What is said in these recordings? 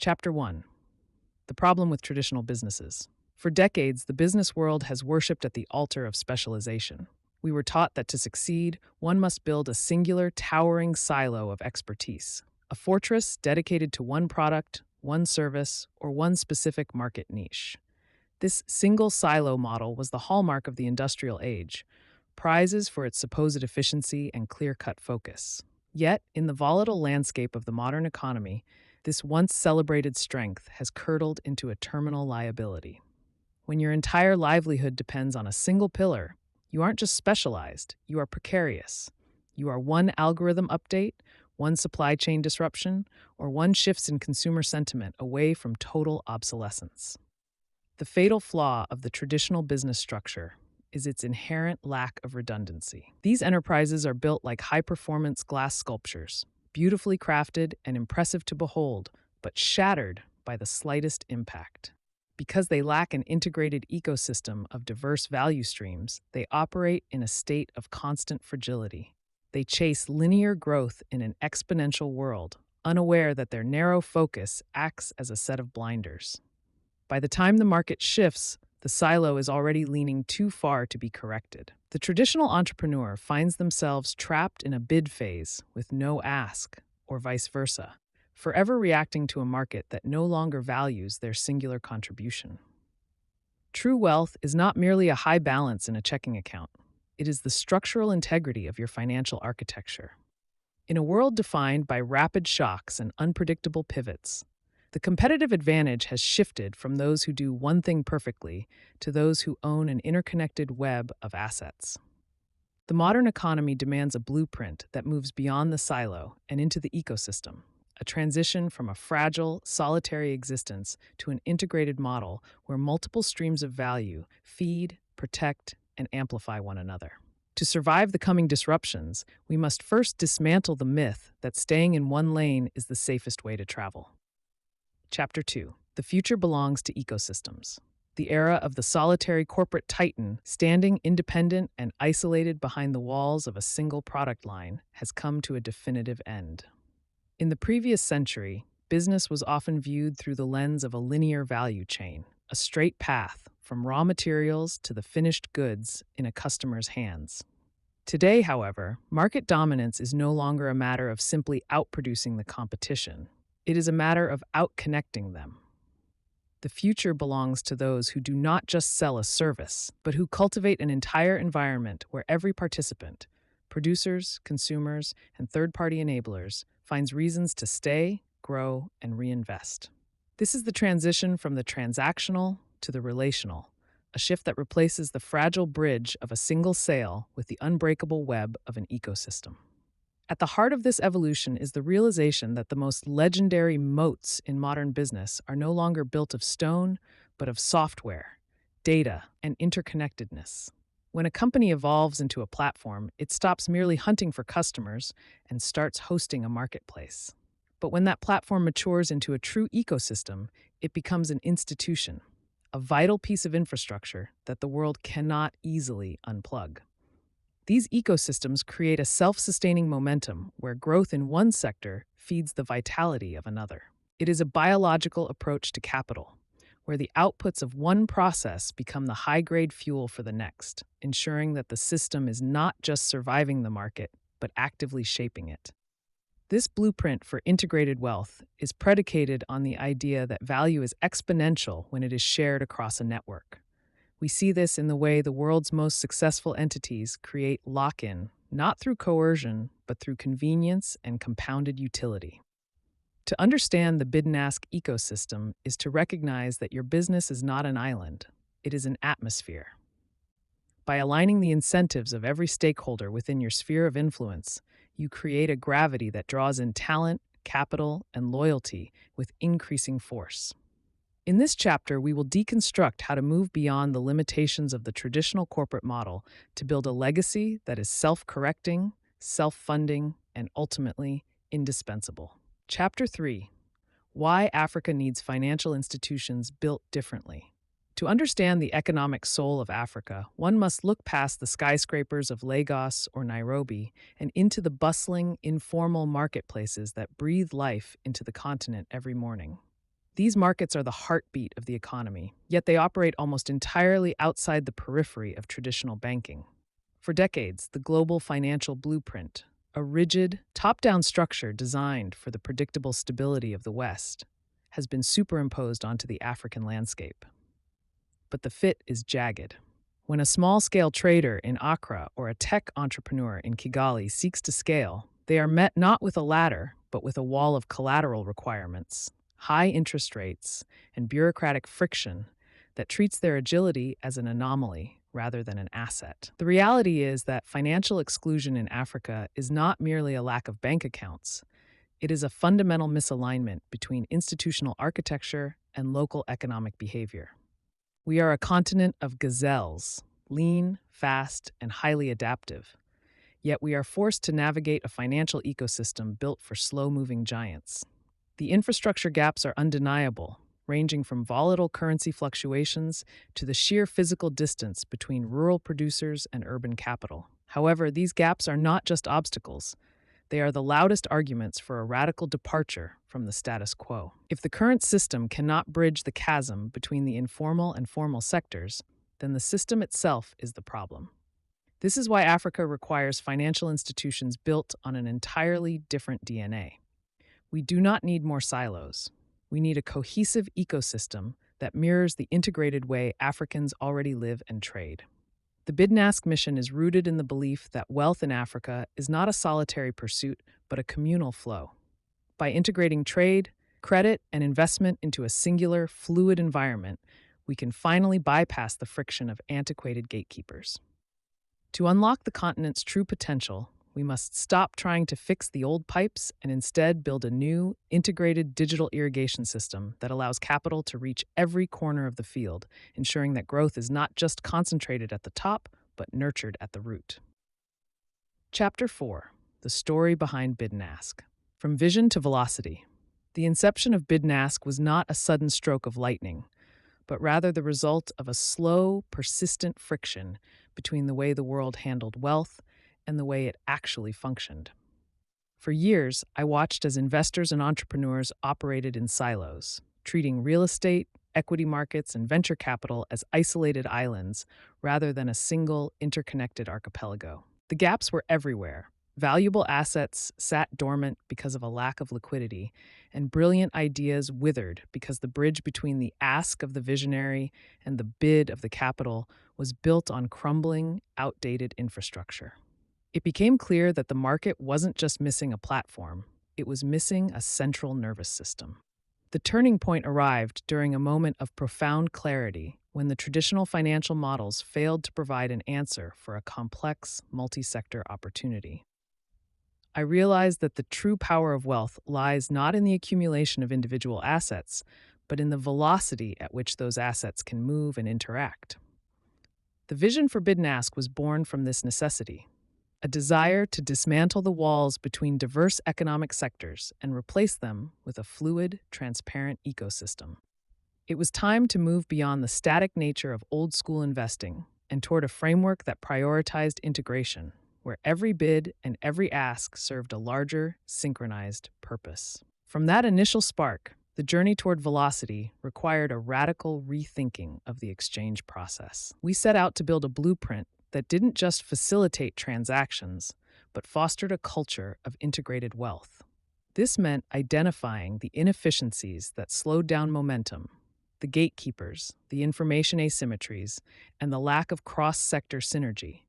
Chapter 1. The Problem with Traditional Businesses. For decades, the business world has worshipped at the altar of specialization. We were taught that to succeed, one must build a singular, towering silo of expertise, a fortress dedicated to one product, one service, or one specific market niche. This single silo model was the hallmark of the industrial age, prizes for its supposed efficiency and clear-cut focus. Yet, in the volatile landscape of the modern economy, this once celebrated strength has curdled into a terminal liability. When your entire livelihood depends on a single pillar, you aren't just specialized, you are precarious. You are one algorithm update, one supply chain disruption, or one shift in consumer sentiment away from total obsolescence. The fatal flaw of the traditional business structure is its inherent lack of redundancy. These enterprises are built like high-performance glass sculptures, beautifully crafted and impressive to behold, but shattered by the slightest impact. Because they lack an integrated ecosystem of diverse value streams, they operate in a state of constant fragility. They chase linear growth in an exponential world, unaware that their narrow focus acts as a set of blinders. By the time the market shifts, the silo is already leaning too far to be corrected. The traditional entrepreneur finds themselves trapped in a bid phase with no ask, or vice versa, forever reacting to a market that no longer values their singular contribution. True wealth is not merely a high balance in a checking account. It is the structural integrity of your financial architecture. In a world defined by rapid shocks and unpredictable pivots, the competitive advantage has shifted from those who do one thing perfectly to those who own an interconnected web of assets. The modern economy demands a blueprint that moves beyond the silo and into the ecosystem, a transition from a fragile, solitary existence to an integrated model where multiple streams of value feed, protect, and amplify one another. To survive the coming disruptions, we must first dismantle the myth that staying in one lane is the safest way to travel. Chapter 2. The future belongs to ecosystems. The era of the solitary corporate titan, standing independent and isolated behind the walls of a single product line, has come to a definitive end. In the previous century, business was often viewed through the lens of a linear value chain, a straight path from raw materials to the finished goods in a customer's hands. Today, however, market dominance is no longer a matter of simply outproducing the competition. It is a matter of out-connecting them. The future belongs to those who do not just sell a service, but who cultivate an entire environment where every participant, producers, consumers, and third-party enablers, finds reasons to stay, grow, and reinvest. This is the transition from the transactional to the relational, a shift that replaces the fragile bridge of a single sale with the unbreakable web of an ecosystem. At the heart of this evolution is the realization that the most legendary moats in modern business are no longer built of stone, but of software, data, and interconnectedness. When a company evolves into a platform, it stops merely hunting for customers and starts hosting a marketplace. But when that platform matures into a true ecosystem, it becomes an institution, a vital piece of infrastructure that the world cannot easily unplug. These ecosystems create a self-sustaining momentum where growth in one sector feeds the vitality of another. It is a biological approach to capital, where the outputs of one process become the high-grade fuel for the next, ensuring that the system is not just surviving the market, but actively shaping it. This blueprint for integrated wealth is predicated on the idea that value is exponential when it is shared across a network. We see this in the way the world's most successful entities create lock-in, not through coercion, but through convenience and compounded utility. To understand the bid and ask ecosystem is to recognize that your business is not an island, it is an atmosphere. By aligning the incentives of every stakeholder within your sphere of influence, you create a gravity that draws in talent, capital, and loyalty with increasing force. In this chapter, we will deconstruct how to move beyond the limitations of the traditional corporate model to build a legacy that is self-correcting, self-funding, and ultimately indispensable. Chapter 3. Why Africa Needs Financial Institutions Built Differently. To understand the economic soul of Africa, one must look past the skyscrapers of Lagos or Nairobi and into the bustling, informal marketplaces that breathe life into the continent every morning. These markets are the heartbeat of the economy, yet they operate almost entirely outside the periphery of traditional banking. For decades, the global financial blueprint, a rigid, top down structure designed for the predictable stability of the West, has been superimposed onto the African landscape. But the fit is jagged. When a small scale trader in Accra or a tech entrepreneur in Kigali seeks to scale, they are met not with a ladder, but with a wall of collateral requirements, high interest rates, and bureaucratic friction that treats their agility as an anomaly rather than an asset. The reality is that financial exclusion in Africa is not merely a lack of bank accounts, it is a fundamental misalignment between institutional architecture and local economic behavior. We are a continent of gazelles, lean, fast, and highly adaptive. Yet we are forced to navigate a financial ecosystem built for slow-moving giants. The infrastructure gaps are undeniable, ranging from volatile currency fluctuations to the sheer physical distance between rural producers and urban capital. However, these gaps are not just obstacles. They are the loudest arguments for a radical departure from the status quo. If the current system cannot bridge the chasm between the informal and formal sectors, then the system itself is the problem. This is why Africa requires financial institutions built on an entirely different DNA. We do not need more silos. We need a cohesive ecosystem that mirrors the integrated way Africans already live and trade. The Bid and Ask mission is rooted in the belief that wealth in Africa is not a solitary pursuit, but a communal flow. By integrating trade, credit, and investment into a singular, fluid environment, we can finally bypass the friction of antiquated gatekeepers. To unlock the continent's true potential, we must stop trying to fix the old pipes and instead build a new, integrated digital irrigation system that allows capital to reach every corner of the field, ensuring that growth is not just concentrated at the top, but nurtured at the root. Chapter 4. The Story Behind Bid and Ask. From Vision to Velocity. The inception of Bid and Ask was not a sudden stroke of lightning, but rather the result of a slow, persistent friction between the way the world handled wealth and the way it actually functioned. For years, I watched as investors and entrepreneurs operated in silos, treating real estate, equity markets, and venture capital as isolated islands rather than a single, interconnected archipelago. The gaps were everywhere. Valuable assets sat dormant because of a lack of liquidity, and brilliant ideas withered because the bridge between the ask of the visionary and the bid of the capital was built on crumbling, outdated infrastructure. It became clear that the market wasn't just missing a platform, it was missing a central nervous system. The turning point arrived during a moment of profound clarity when the traditional financial models failed to provide an answer for a complex, multi-sector opportunity. I realized that the true power of wealth lies not in the accumulation of individual assets, but in the velocity at which those assets can move and interact. The vision for Bid and Ask was born from this necessity, a desire to dismantle the walls between diverse economic sectors and replace them with a fluid, transparent ecosystem. It was time to move beyond the static nature of old-school investing and toward a framework that prioritized integration, where every bid and every ask served a larger, synchronized purpose. From that initial spark, the journey toward velocity required a radical rethinking of the exchange process. We set out to build a blueprint that didn't just facilitate transactions, but fostered a culture of integrated wealth. This meant identifying the inefficiencies that slowed down momentum, the gatekeepers, the information asymmetries, and the lack of cross-sector synergy,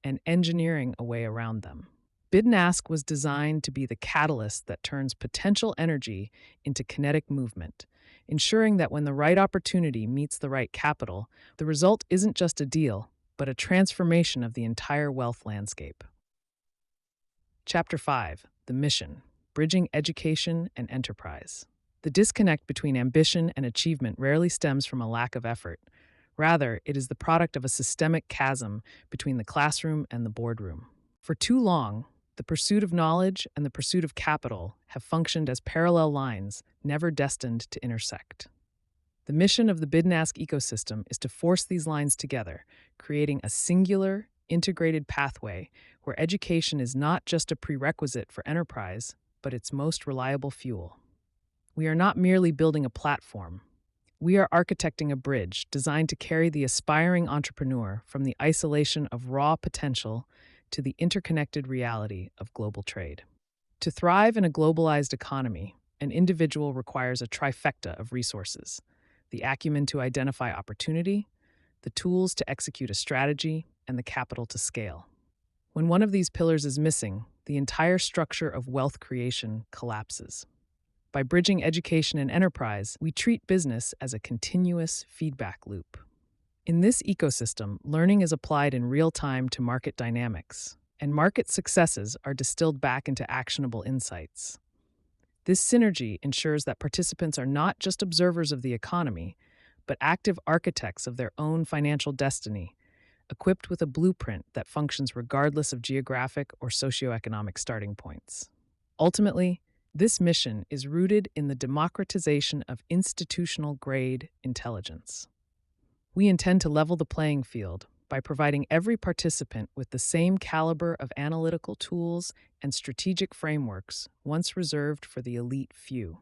and engineering a way around them. Bid and Ask was designed to be the catalyst that turns potential energy into kinetic movement, ensuring that when the right opportunity meets the right capital, the result isn't just a deal, but a transformation of the entire wealth landscape. Chapter 5. The Mission: Bridging Education and Enterprise. The disconnect between ambition and achievement rarely stems from a lack of effort. Rather, it is the product of a systemic chasm between the classroom and the boardroom. For too long, the pursuit of knowledge and the pursuit of capital have functioned as parallel lines, never destined to intersect. The mission of the Bid and Ask ecosystem is to force these lines together, creating a singular, integrated pathway where education is not just a prerequisite for enterprise, but its most reliable fuel. We are not merely building a platform. We are architecting a bridge designed to carry the aspiring entrepreneur from the isolation of raw potential to the interconnected reality of global trade. To thrive in a globalized economy, an individual requires a trifecta of resources: the acumen to identify opportunity, the tools to execute a strategy, and the capital to scale. When one of these pillars is missing, the entire structure of wealth creation collapses. By bridging education and enterprise, we treat business as a continuous feedback loop. In this ecosystem, learning is applied in real time to market dynamics, and market successes are distilled back into actionable insights. This synergy ensures that participants are not just observers of the economy, but active architects of their own financial destiny, equipped with a blueprint that functions regardless of geographic or socioeconomic starting points. Ultimately, this mission is rooted in the democratization of institutional-grade intelligence. We intend to level the playing field by providing every participant with the same caliber of analytical tools and strategic frameworks once reserved for the elite few.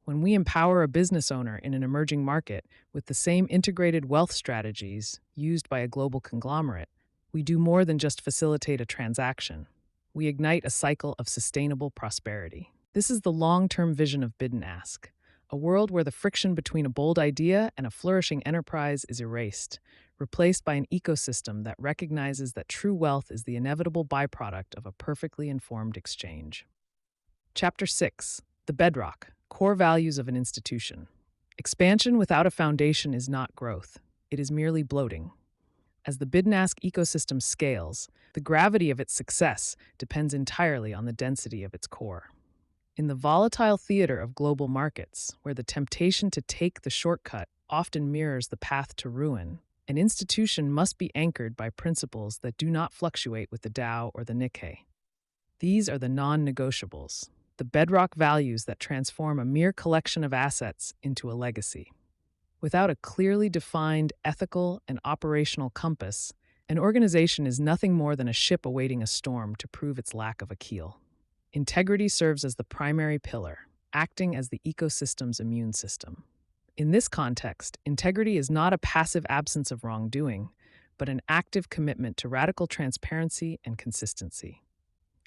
When we empower a business owner in an emerging market with the same integrated wealth strategies used by a global conglomerate, we do more than just facilitate a transaction. We ignite a cycle of sustainable prosperity. This is the long-term vision of Bid and Ask, a world where the friction between a bold idea and a flourishing enterprise is erased, replaced by an ecosystem that recognizes that true wealth is the inevitable byproduct of a perfectly informed exchange. Chapter 6: The Bedrock, Core Values of an Institution. Expansion without a foundation is not growth. It is merely bloating. As the Bid and Ask ecosystem scales, the gravity of its success depends entirely on the density of its core. In the volatile theater of global markets, where the temptation to take the shortcut often mirrors the path to ruin, an institution must be anchored by principles that do not fluctuate with the Dow or the Nikkei. These are the non-negotiables, the bedrock values that transform a mere collection of assets into a legacy. Without a clearly defined ethical and operational compass, an organization is nothing more than a ship awaiting a storm to prove its lack of a keel. Integrity serves as the primary pillar, acting as the ecosystem's immune system. In this context, integrity is not a passive absence of wrongdoing, but an active commitment to radical transparency and consistency.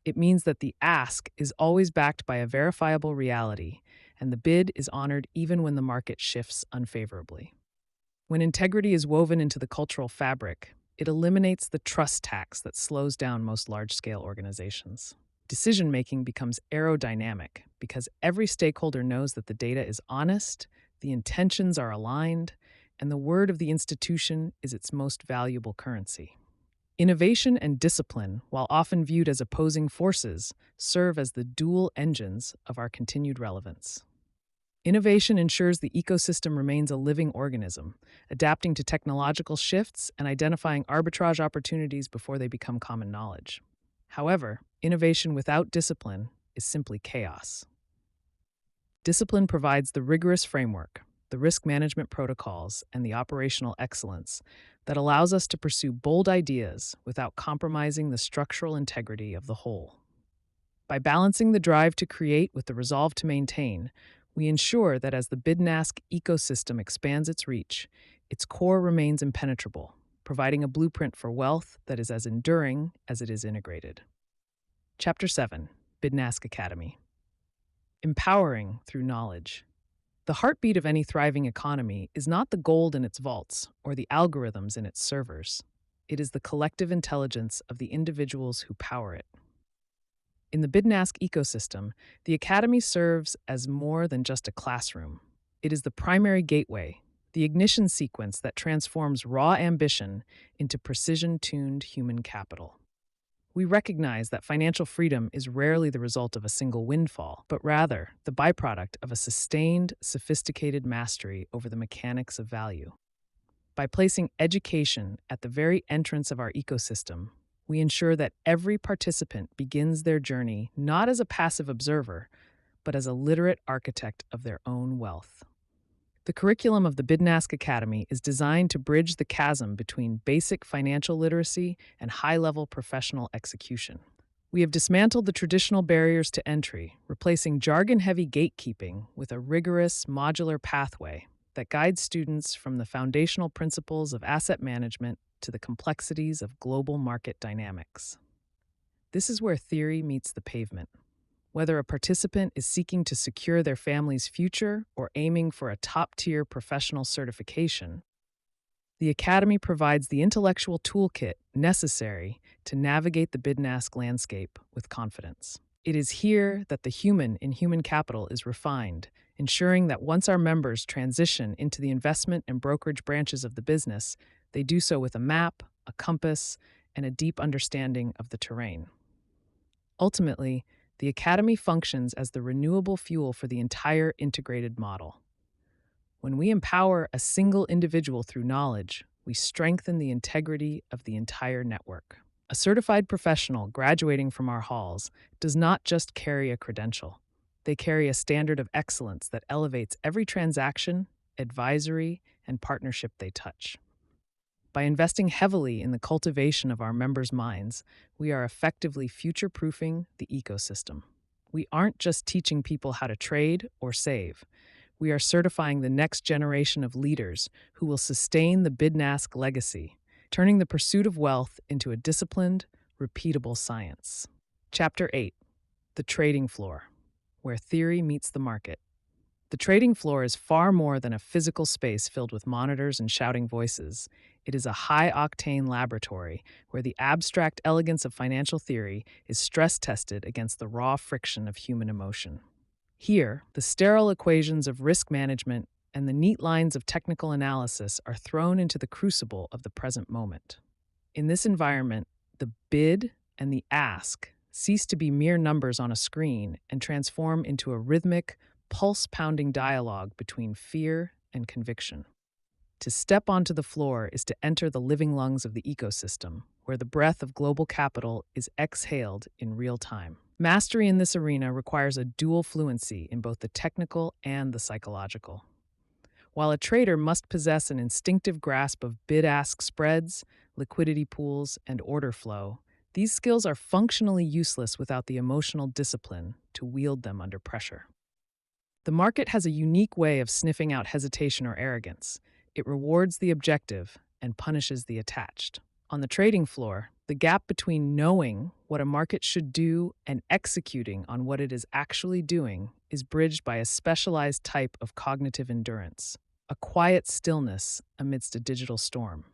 It means that the ask is always backed by a verifiable reality, and the bid is honored even when the market shifts unfavorably. When integrity is woven into the cultural fabric, it eliminates the trust tax that slows down most large-scale organizations. Decision-making becomes aerodynamic because every stakeholder knows that the data is honest, the intentions are aligned, and the word of the institution is its most valuable currency. Innovation and discipline, while often viewed as opposing forces, serve as the dual engines of our continued relevance. Innovation ensures the ecosystem remains a living organism, adapting to technological shifts and identifying arbitrage opportunities before they become common knowledge. However, innovation without discipline is simply chaos. Discipline provides the rigorous framework, the risk management protocols, and the operational excellence that allows us to pursue bold ideas without compromising the structural integrity of the whole. By balancing the drive to create with the resolve to maintain, we ensure that as the Bid and Ask ecosystem expands its reach, its core remains impenetrable, providing a blueprint for wealth that is as enduring as it is integrated. Chapter 7: Bid and Ask Academy. Empowering through knowledge. The heartbeat of any thriving economy is not the gold in its vaults or the algorithms in its servers. It is the collective intelligence of the individuals who power it. In the Bid and Ask ecosystem, the Academy serves as more than just a classroom. It is the primary gateway, the ignition sequence that transforms raw ambition into precision-tuned human capital. We recognize that financial freedom is rarely the result of a single windfall, but rather the byproduct of a sustained, sophisticated mastery over the mechanics of value. By placing education at the very entrance of our ecosystem, we ensure that every participant begins their journey not as a passive observer, but as a literate architect of their own wealth. The curriculum of the Bid and Ask Academy is designed to bridge the chasm between basic financial literacy and high-level professional execution. We have dismantled the traditional barriers to entry, replacing jargon-heavy gatekeeping with a rigorous, modular pathway that guides students from the foundational principles of asset management to the complexities of global market dynamics. This is where theory meets the pavement. Whether a participant is seeking to secure their family's future or aiming for a top-tier professional certification, the Academy provides the intellectual toolkit necessary to navigate the bid and ask landscape with confidence. It is here that the human in human capital is refined, ensuring that once our members transition into the investment and brokerage branches of the business, they do so with a map, a compass, and a deep understanding of the terrain. Ultimately, the Academy functions as the renewable fuel for the entire integrated model. When we empower a single individual through knowledge, we strengthen the integrity of the entire network. A certified professional graduating from our halls does not just carry a credential. They carry a standard of excellence that elevates every transaction, advisory, and partnership they touch. By investing heavily in the cultivation of our members' minds, we are effectively future-proofing the ecosystem. We aren't just teaching people how to trade or save. We are certifying the next generation of leaders who will sustain the bid and ask legacy, turning the pursuit of wealth into a disciplined, repeatable science. Chapter 8: The Trading Floor, where theory meets the market. The trading floor is far more than a physical space filled with monitors and shouting voices. It is a high-octane laboratory where the abstract elegance of financial theory is stress-tested against the raw friction of human emotion. Here, the sterile equations of risk management and the neat lines of technical analysis are thrown into the crucible of the present moment. In this environment, the bid and the ask cease to be mere numbers on a screen and transform into a rhythmic, pulse-pounding dialogue between fear and conviction. To step onto the floor is to enter the living lungs of the ecosystem, where the breath of global capital is exhaled in real time. Mastery in this arena requires a dual fluency in both the technical and the psychological. While a trader must possess an instinctive grasp of bid-ask spreads, liquidity pools, and order flow, these skills are functionally useless without the emotional discipline to wield them under pressure. The market has a unique way of sniffing out hesitation or arrogance. It rewards the objective and punishes the attached. On the trading floor, the gap between knowing what a market should do and executing on what it is actually doing is bridged by a specialized type of cognitive endurance, a quiet stillness amidst a digital storm.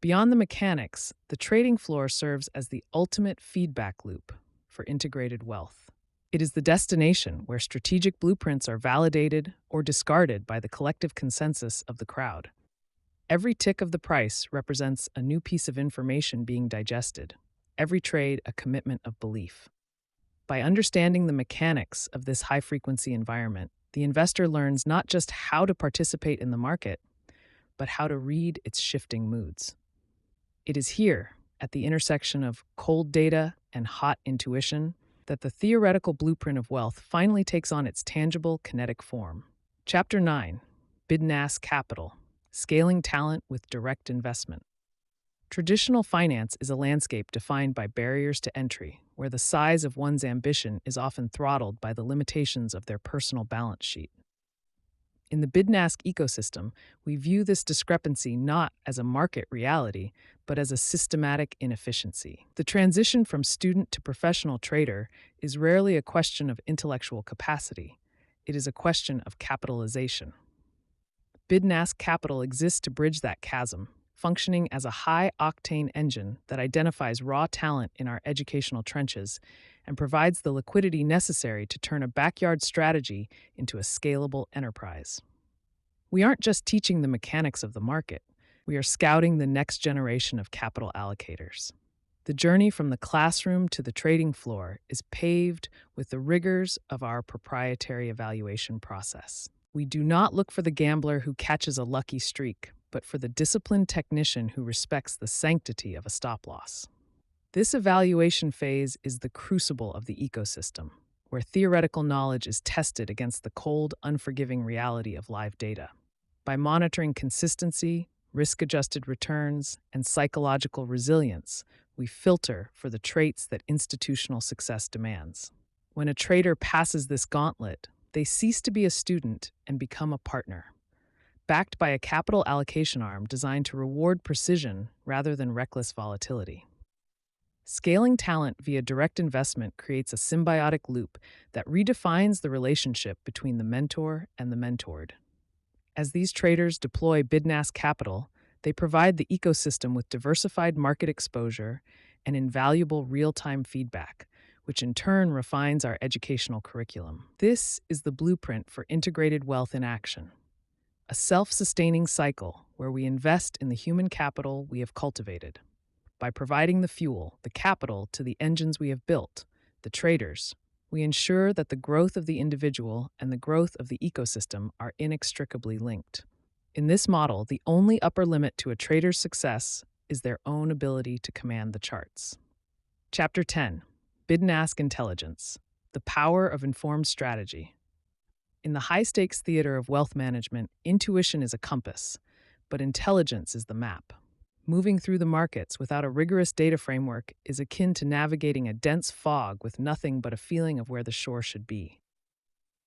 Beyond the mechanics, the trading floor serves as the ultimate feedback loop for integrated wealth. It is the destination where strategic blueprints are validated or discarded by the collective consensus of the crowd. Every tick of the price represents a new piece of information being digested, every trade a commitment of belief. By understanding the mechanics of this high-frequency environment, the investor learns not just how to participate in the market, but how to read its shifting moods. It is here, at the intersection of cold data and hot intuition, that the theoretical blueprint of wealth finally takes on its tangible, kinetic form. Chapter 9: Bid and Ask Capital, Scaling Talent with Direct Investment. Traditional finance is a landscape defined by barriers to entry, where the size of one's ambition is often throttled by the limitations of their personal balance sheet. In the bid and ask ecosystem, we view this discrepancy not as a market reality, but as a systematic inefficiency. The transition from student to professional trader is rarely a question of intellectual capacity. It is a question of capitalization. Bid and ask capital exists to bridge that chasm, functioning as a high-octane engine that identifies raw talent in our educational trenches and provides the liquidity necessary to turn a backyard strategy into a scalable enterprise. We aren't just teaching the mechanics of the market, we are scouting the next generation of capital allocators. The journey from the classroom to the trading floor is paved with the rigors of our proprietary evaluation process. We do not look for the gambler who catches a lucky streak, but for the disciplined technician who respects the sanctity of a stop-loss. This evaluation phase is the crucible of the ecosystem, where theoretical knowledge is tested against the cold, unforgiving reality of live data. By monitoring consistency, risk-adjusted returns, and psychological resilience, we filter for the traits that institutional success demands. When a trader passes this gauntlet, they cease to be a student and become a partner, backed by a capital allocation arm designed to reward precision rather than reckless volatility. Scaling talent via direct investment creates a symbiotic loop that redefines the relationship between the mentor and the mentored. As these traders deploy bid-and-ask capital, they provide the ecosystem with diversified market exposure and invaluable real-time feedback, which in turn refines our educational curriculum. This is the blueprint for integrated wealth in action, a self-sustaining cycle where we invest in the human capital we have cultivated. By providing the fuel, the capital to the engines we have built, the traders, we ensure that the growth of the individual and the growth of the ecosystem are inextricably linked. In this model, the only upper limit to a trader's success is their own ability to command the charts. Chapter 10: Bid-and-Ask Intelligence, the Power of Informed Strategy. In the high-stakes theater of wealth management, intuition is a compass, but intelligence is the map. Moving through the markets without a rigorous data framework is akin to navigating a dense fog with nothing but a feeling of where the shore should be.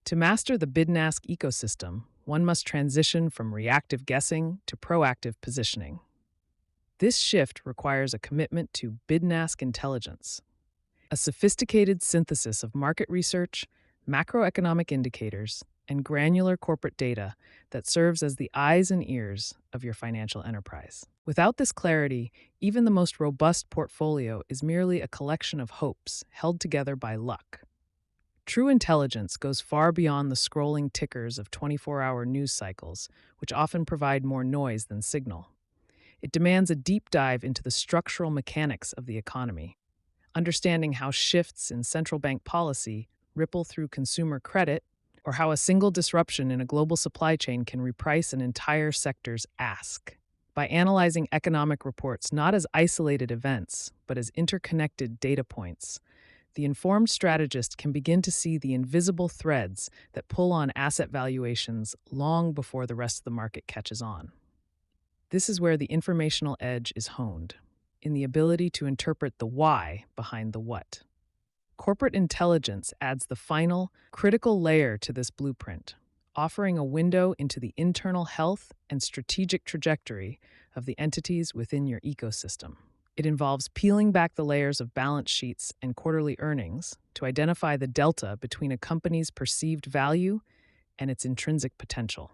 To master the bid-and-ask ecosystem, one must transition from reactive guessing to proactive positioning. This shift requires a commitment to bid-and-ask intelligence, a sophisticated synthesis of market research, macroeconomic indicators, and granular corporate data that serves as the eyes and ears of your financial enterprise. Without this clarity, even the most robust portfolio is merely a collection of hopes held together by luck. True intelligence goes far beyond the scrolling tickers of 24-hour news cycles, which often provide more noise than signal. It demands a deep dive into the structural mechanics of the economy, understanding how shifts in central bank policy ripple through consumer credit, or how a single disruption in a global supply chain can reprice an entire sector's ask. By analyzing economic reports not as isolated events, but as interconnected data points, the informed strategist can begin to see the invisible threads that pull on asset valuations long before the rest of the market catches on. This is where the informational edge is honed, in the ability to interpret the why behind the what. Corporate intelligence adds the final, critical layer to this blueprint, offering a window into the internal health and strategic trajectory of the entities within your ecosystem. It involves peeling back the layers of balance sheets and quarterly earnings to identify the delta between a company's perceived value and its intrinsic potential.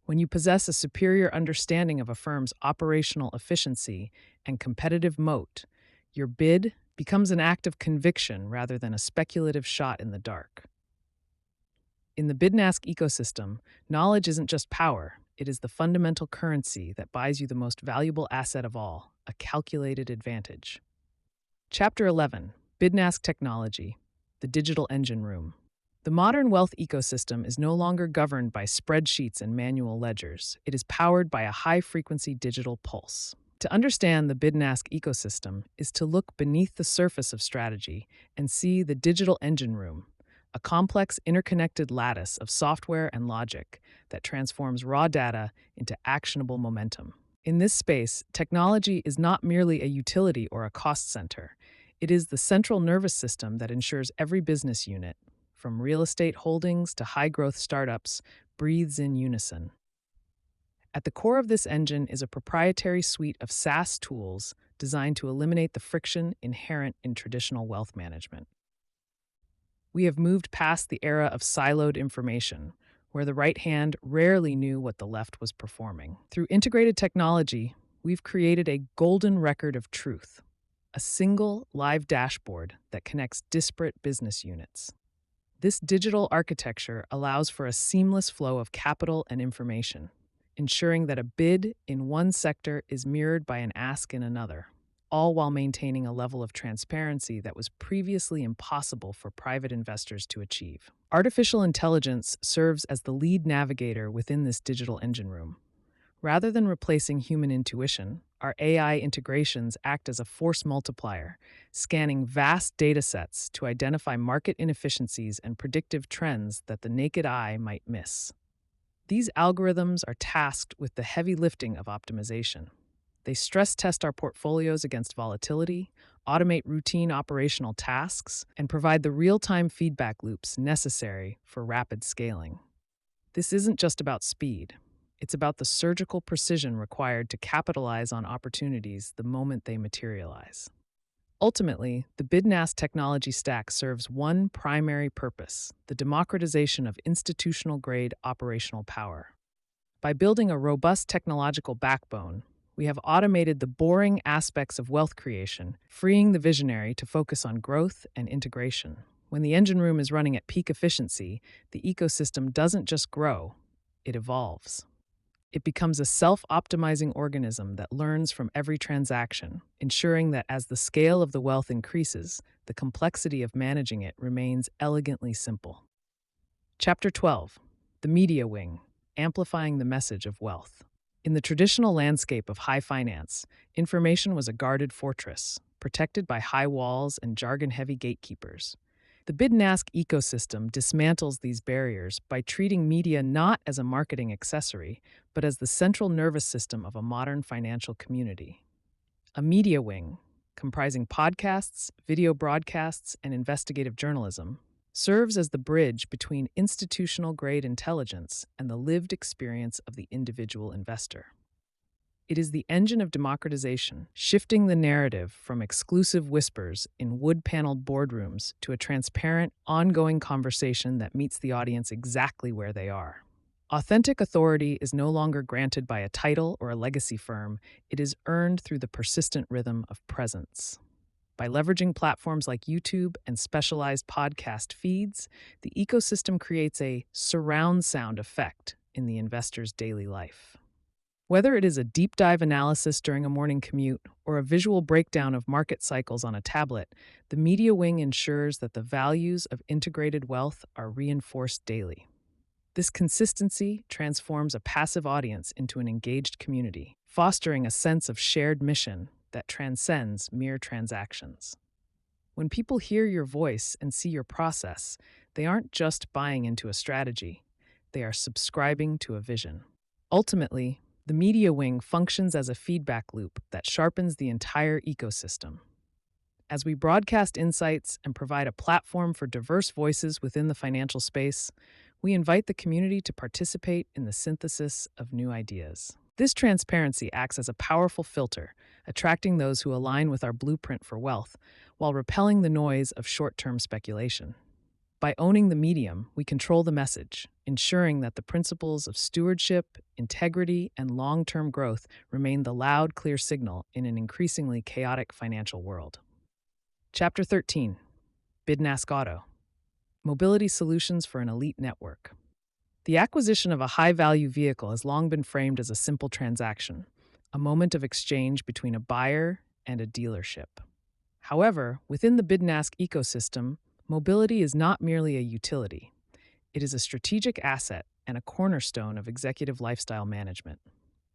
When you possess a superior understanding of a firm's operational efficiency and competitive moat, your bid becomes an act of conviction rather than a speculative shot in the dark. In the bid-and-ask ecosystem, knowledge isn't just power, it is the fundamental currency that buys you the most valuable asset of all, a calculated advantage. Chapter 11: Bid-and-Ask Technology, the Digital Engine Room. The modern wealth ecosystem is no longer governed by spreadsheets and manual ledgers. It is powered by a high-frequency digital pulse. To understand the bid-and-ask ecosystem is to look beneath the surface of strategy and see the digital engine room, a complex interconnected lattice of software and logic that transforms raw data into actionable momentum. In this space, technology is not merely a utility or a cost center. It is the central nervous system that ensures every business unit, from real estate holdings to high-growth startups, breathes in unison. At the core of this engine is a proprietary suite of SaaS tools designed to eliminate the friction inherent in traditional wealth management. We have moved past the era of siloed information, where the right hand rarely knew what the left was performing. Through integrated technology, we've created a golden record of truth, a single live dashboard that connects disparate business units. This digital architecture allows for a seamless flow of capital and information, ensuring that a bid in one sector is mirrored by an ask in another, all while maintaining a level of transparency that was previously impossible for private investors to achieve. Artificial intelligence serves as the lead navigator within this digital engine room. Rather than replacing human intuition, our AI integrations act as a force multiplier, scanning vast data sets to identify market inefficiencies and predictive trends that the naked eye might miss. These algorithms are tasked with the heavy lifting of optimization. They stress test our portfolios against volatility, automate routine operational tasks, and provide the real time feedback loops necessary for rapid scaling. This isn't just about speed, it's about the surgical precision required to capitalize on opportunities the moment they materialize. Ultimately, the BidNAS technology stack serves one primary purpose: the democratization of institutional grade operational power. By building a robust technological backbone, we have automated the boring aspects of wealth creation, freeing the visionary to focus on growth and integration. When the engine room is running at peak efficiency, the ecosystem doesn't just grow, it evolves. It becomes a self-optimizing organism that learns from every transaction, ensuring that as the scale of the wealth increases, the complexity of managing it remains elegantly simple. Chapter 12: The Media Wing, Amplifying the Message of Wealth. In the traditional landscape of high finance, information was a guarded fortress, protected by high walls and jargon-heavy gatekeepers. The BidNask ecosystem dismantles these barriers by treating media not as a marketing accessory, but as the central nervous system of a modern financial community. A media wing, comprising podcasts, video broadcasts, and investigative journalism, serves as the bridge between institutional-grade intelligence and the lived experience of the individual investor. It is the engine of democratization, shifting the narrative from exclusive whispers in wood-paneled boardrooms to a transparent, ongoing conversation that meets the audience exactly where they are. Authentic authority is no longer granted by a title or a legacy firm, it is earned through the persistent rhythm of presence. By leveraging platforms like YouTube and specialized podcast feeds, the ecosystem creates a surround sound effect in the investor's daily life. Whether it is a deep dive analysis during a morning commute or a visual breakdown of market cycles on a tablet, the media wing ensures that the values of integrated wealth are reinforced daily. This consistency transforms a passive audience into an engaged community, fostering a sense of shared mission that transcends mere transactions. When people hear your voice and see your process, they aren't just buying into a strategy, they are subscribing to a vision. Ultimately, the media wing functions as a feedback loop that sharpens the entire ecosystem. As we broadcast insights and provide a platform for diverse voices within the financial space, we invite the community to participate in the synthesis of new ideas. This transparency acts as a powerful filter, attracting those who align with our blueprint for wealth, while repelling the noise of short-term speculation. By owning the medium, we control the message, ensuring that the principles of stewardship, integrity, and long-term growth remain the loud, clear signal in an increasingly chaotic financial world. Chapter 13: BidNask Auto, Mobility Solutions for an Elite Network. The acquisition of a high-value vehicle has long been framed as a simple transaction, a moment of exchange between a buyer and a dealership. However, within the BidNask ecosystem, mobility is not merely a utility. It is a strategic asset and a cornerstone of executive lifestyle management.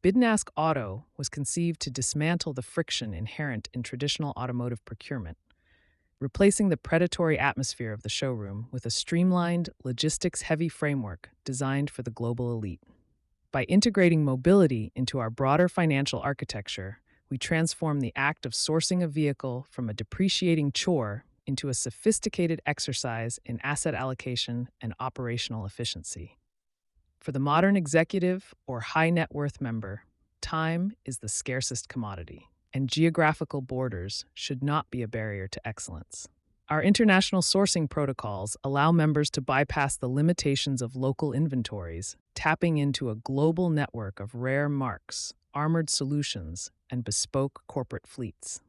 BidNask Auto was conceived to dismantle the friction inherent in traditional automotive procurement, replacing the predatory atmosphere of the showroom with a streamlined, logistics-heavy framework designed for the global elite. By integrating mobility into our broader financial architecture, we transform the act of sourcing a vehicle from a depreciating chore into a sophisticated exercise in asset allocation and operational efficiency. For the modern executive or high net worth member, time is the scarcest commodity, and geographical borders should not be a barrier to excellence. Our international sourcing protocols allow members to bypass the limitations of local inventories, tapping into a global network of rare marks, armored solutions, and bespoke corporate fleets.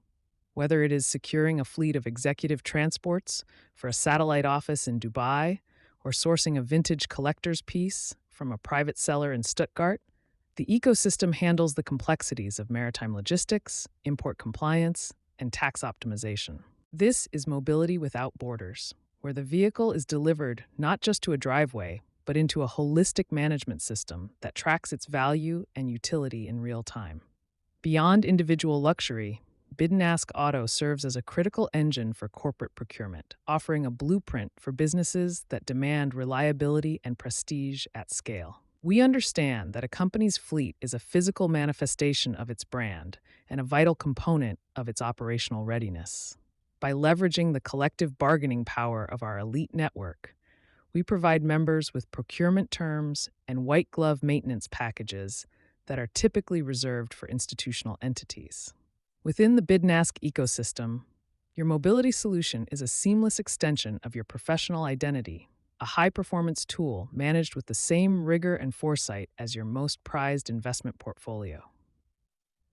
Whether it is securing a fleet of executive transports for a satellite office in Dubai or sourcing a vintage collector's piece from a private seller in Stuttgart, the ecosystem handles the complexities of maritime logistics, import compliance, and tax optimization. This is mobility without borders, where the vehicle is delivered not just to a driveway, but into a holistic management system that tracks its value and utility in real time. Beyond individual luxury, BidNask Auto serves as a critical engine for corporate procurement, offering a blueprint for businesses that demand reliability and prestige at scale. We understand that a company's fleet is a physical manifestation of its brand and a vital component of its operational readiness. By leveraging the collective bargaining power of our elite network, we provide members with procurement terms and white glove maintenance packages that are typically reserved for institutional entities. Within the BidNask ecosystem, your mobility solution is a seamless extension of your professional identity, a high-performance tool managed with the same rigor and foresight as your most prized investment portfolio.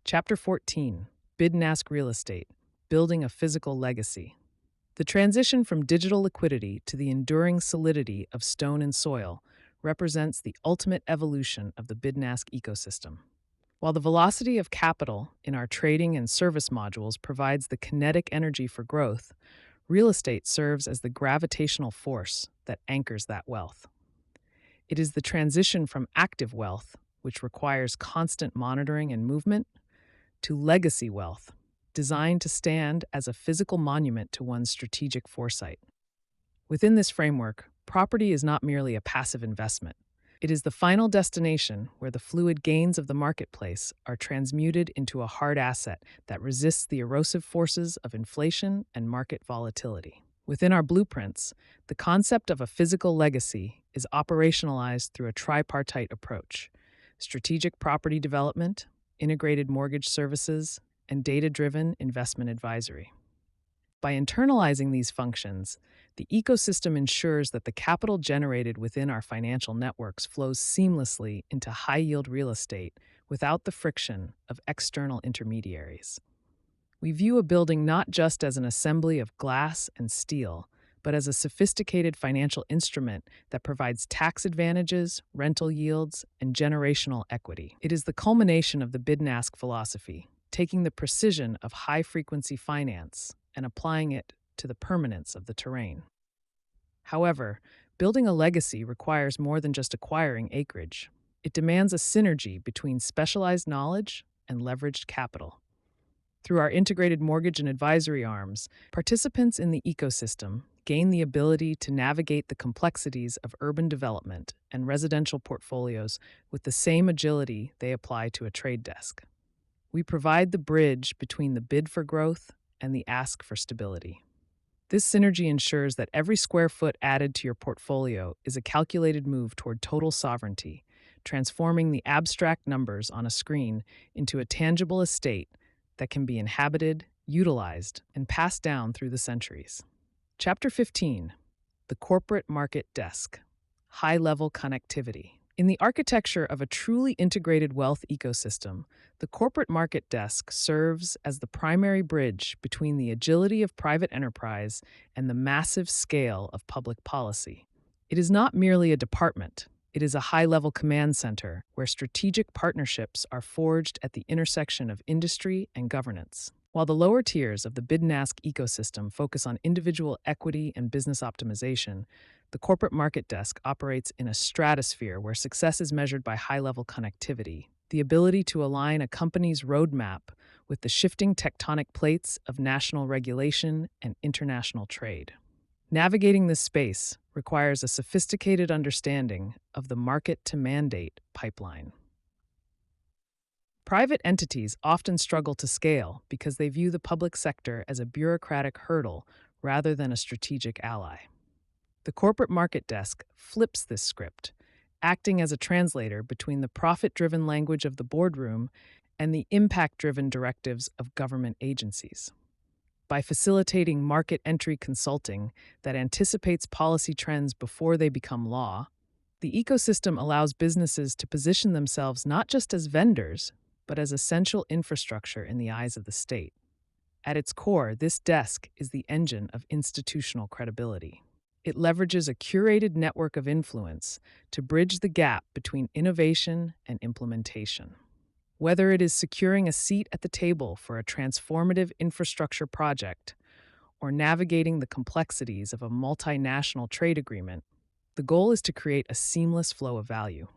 Chapter 14: BidNask Real Estate: Building a Physical Legacy. The transition from digital liquidity to the enduring solidity of stone and soil represents the ultimate evolution of the BidNask ecosystem. While the velocity of capital in our trading and service modules provides the kinetic energy for growth, real estate serves as the gravitational force that anchors that wealth. It is the transition from active wealth, which requires constant monitoring and movement, to legacy wealth, designed to stand as a physical monument to one's strategic foresight. Within this framework, property is not merely a passive investment. It is the final destination where the fluid gains of the marketplace are transmuted into a hard asset that resists the erosive forces of inflation and market volatility. Within our blueprints, the concept of a physical legacy is operationalized through a tripartite approach: strategic property development, integrated mortgage services, and data-driven investment advisory. By internalizing these functions, the ecosystem ensures that the capital generated within our financial networks flows seamlessly into high-yield real estate without the friction of external intermediaries. We view a building not just as an assembly of glass and steel, but as a sophisticated financial instrument that provides tax advantages, rental yields, and generational equity. It is the culmination of the BidNask philosophy, taking the precision of high-frequency finance and applying it to the permanence of the terrain. However, building a legacy requires more than just acquiring acreage. It demands a synergy between specialized knowledge and leveraged capital. Through our integrated mortgage and advisory arms, participants in the ecosystem gain the ability to navigate the complexities of urban development and residential portfolios with the same agility they apply to a trade desk. We provide the bridge between the bid for growth and the ask for stability. This synergy ensures that every square foot added to your portfolio is a calculated move toward total sovereignty, transforming the abstract numbers on a screen into a tangible estate that can be inhabited, utilized, and passed down through the centuries. Chapter 15: The Corporate Market Desk: High-Level Connectivity. In the architecture of a truly integrated wealth ecosystem, the corporate market desk serves as the primary bridge between the agility of private enterprise and the massive scale of public policy. It is not merely a department. It is a high-level command center where strategic partnerships are forged at the intersection of industry and governance. While the lower tiers of the BidNask ecosystem focus on individual equity and business optimization, the corporate market desk operates in a stratosphere where success is measured by high-level connectivity, the ability to align a company's roadmap with the shifting tectonic plates of national regulation and international trade. Navigating this space requires a sophisticated understanding of the market-to-mandate pipeline. Private entities often struggle to scale because they view the public sector as a bureaucratic hurdle rather than a strategic ally. The corporate market desk flips this script, acting as a translator between the profit-driven language of the boardroom and the impact-driven directives of government agencies. By facilitating market entry consulting that anticipates policy trends before they become law, the ecosystem allows businesses to position themselves not just as vendors, but as essential infrastructure in the eyes of the state. At its core, this desk is the engine of institutional credibility. It leverages a curated network of influence to bridge the gap between innovation and implementation. Whether it is securing a seat at the table for a transformative infrastructure project or navigating the complexities of a multinational trade agreement, the goal is to create a seamless flow of value.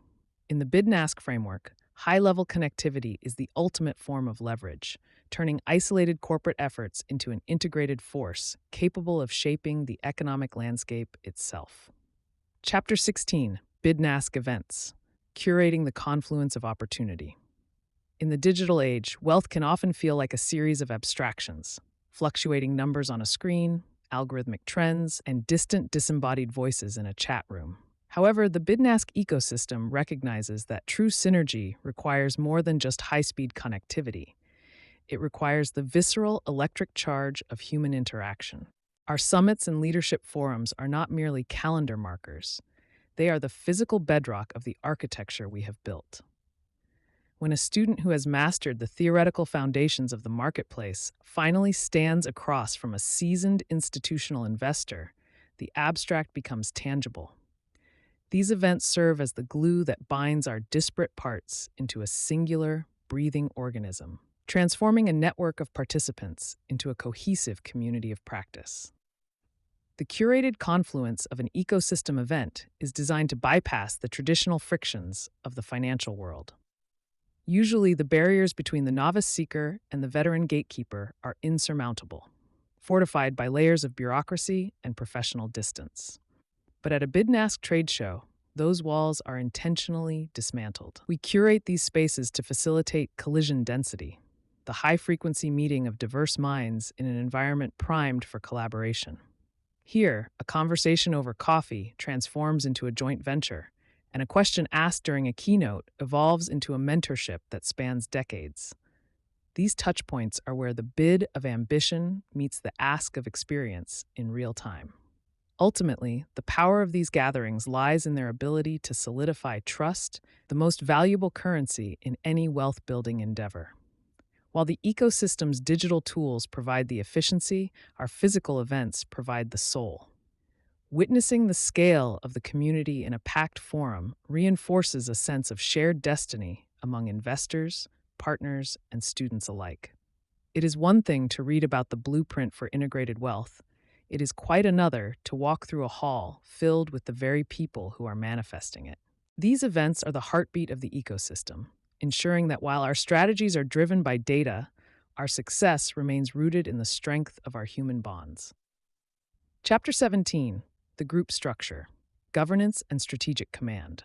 In the BidNask framework, high-level connectivity is the ultimate form of leverage, turning isolated corporate efforts into an integrated force capable of shaping the economic landscape itself. Chapter 16: BidNask Events: curating the confluence of opportunity. In the digital age, wealth can often feel like a series of abstractions, fluctuating numbers on a screen, algorithmic trends, and distant disembodied voices in a chat room. However, the Bidnask ecosystem recognizes that true synergy requires more than just high-speed connectivity. It requires the visceral electric charge of human interaction. Our summits and leadership forums are not merely calendar markers. They are the physical bedrock of the architecture we have built. When a student who has mastered the theoretical foundations of the marketplace finally stands across from a seasoned institutional investor, the abstract becomes tangible. These events serve as the glue that binds our disparate parts into a singular, breathing organism, transforming a network of participants into a cohesive community of practice. The curated confluence of an ecosystem event is designed to bypass the traditional frictions of the financial world. Usually, the barriers between the novice seeker and the veteran gatekeeper are insurmountable, fortified by layers of bureaucracy and professional distance. But at a Bidnask trade show, those walls are intentionally dismantled. We curate these spaces to facilitate collision density, the high-frequency meeting of diverse minds in an environment primed for collaboration. Here, a conversation over coffee transforms into a joint venture, and a question asked during a keynote evolves into a mentorship that spans decades. These touchpoints are where the bid of ambition meets the ask of experience in real time. Ultimately, the power of these gatherings lies in their ability to solidify trust, the most valuable currency in any wealth-building endeavor. While the ecosystem's digital tools provide the efficiency, our physical events provide the soul. Witnessing the scale of the community in a packed forum reinforces a sense of shared destiny among investors, partners, and students alike. It is one thing to read about the blueprint for integrated wealth. It is quite another to walk through a hall filled with the very people who are manifesting it. These events are the heartbeat of the ecosystem, ensuring that while our strategies are driven by data, our success remains rooted in the strength of our human bonds. Chapter 17. The Group Structure, Governance and Strategic Command.